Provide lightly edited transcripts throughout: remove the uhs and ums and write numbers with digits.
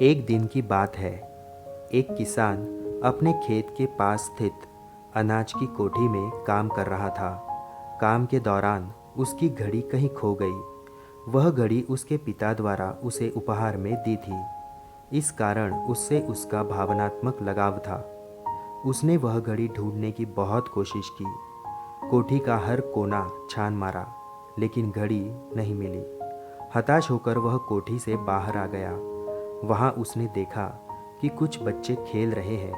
एक दिन की बात है। एक किसान अपने खेत के पास स्थित अनाज की कोठी में काम कर रहा था। काम के दौरान उसकी घड़ी कहीं खो गई। वह घड़ी उसके पिता द्वारा उसे उपहार में दी थी। इस कारण उससे उसका भावनात्मक लगाव था। उसने वह घड़ी ढूंढने की बहुत कोशिश की। कोठी का हर कोना छान मारा, लेकिन घड़ी नहीं मिली। हताश होकर वह कोठी से बाहर आ गया। वहाँ उसने देखा कि कुछ बच्चे खेल रहे हैं।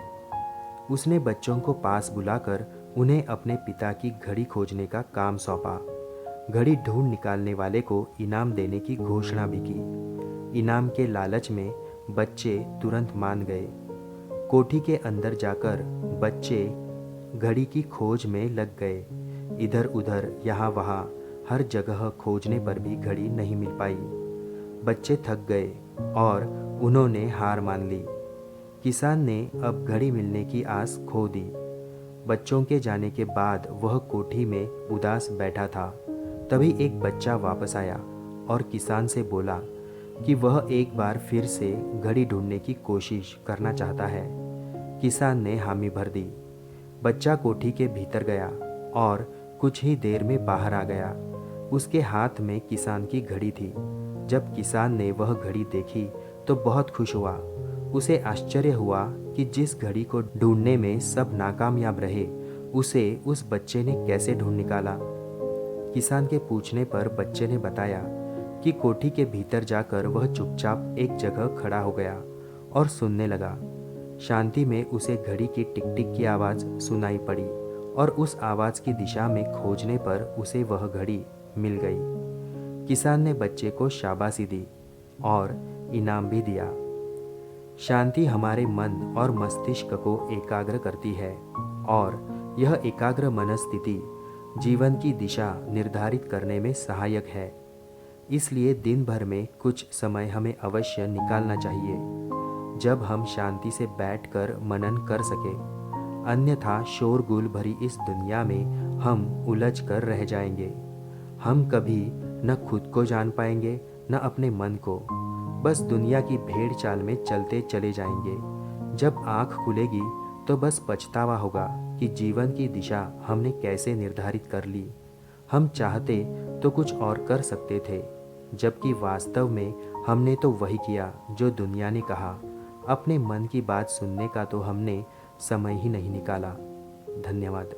उसने बच्चों को पास बुलाकर उन्हें अपने पिता की घड़ी खोजने का काम सौंपा। घड़ी ढूंढ निकालने वाले को इनाम देने की घोषणा भी की। इनाम के लालच में बच्चे तुरंत मान गए। कोठी के अंदर जाकर बच्चे घड़ी की खोज में लग गए। इधर उधर यहाँ वहाँ हर जगह खोजने पर भी घड़ी नहीं मिल पाई। बच्चे थक गए और उन्होंने हार मान ली। किसान ने अब घड़ी मिलने की आस खो दी। बच्चों के जाने के बाद वह कोठी में उदास बैठा था। तभी एक बच्चा वापस आया और किसान से बोला कि वह एक बार फिर से घड़ी ढूंढने की कोशिश करना चाहता है। किसान ने हामी भर दी। बच्चा कोठी के भीतर गया और कुछ ही देर में बाहर आ गया। उसके हाथ में किसान की घड़ी थी। जब किसान ने वह घड़ी देखी तो बहुत खुश हुआ। उसे आश्चर्य हुआ कि जिस घड़ी को ढूंढने में सब नाकामयाब रहे, उसे उस बच्चे ने कैसे ढूंढ निकाला। किसान के पूछने पर बच्चे ने बताया कि कोठी के भीतर जाकर वह चुपचाप एक जगह खड़ा हो गया और सुनने लगा। शांति में उसे घड़ी की टिक टिक की आवाज़ सुनाई पड़ी और उस आवाज़ की दिशा में खोजने पर उसे वह घड़ी मिल गई। किसान ने बच्चे को शाबाशी दी और इनाम भी दिया। शांति हमारे मन और मस्तिष्क को एकाग्र करती है और यह एकाग्र मनस्थिति जीवन की दिशा निर्धारित करने में सहायक है। इसलिए दिन भर में कुछ समय हमें अवश्य निकालना चाहिए, जब हम शांति से बैठकर मनन कर सके। अन्यथा शोरगुल भरी इस दुनिया में हम उलझ कर रह जाएंगे। हम कभी न खुद को जान पाएंगे, न अपने मन को। बस दुनिया की भेड़ चाल में चलते चले जाएंगे। जब आँख खुलेगी तो बस पछतावा होगा कि जीवन की दिशा हमने कैसे निर्धारित कर ली। हम चाहते तो कुछ और कर सकते थे, जबकि वास्तव में हमने तो वही किया जो दुनिया ने कहा। अपने मन की बात सुनने का तो हमने समय ही नहीं निकाला। धन्यवाद।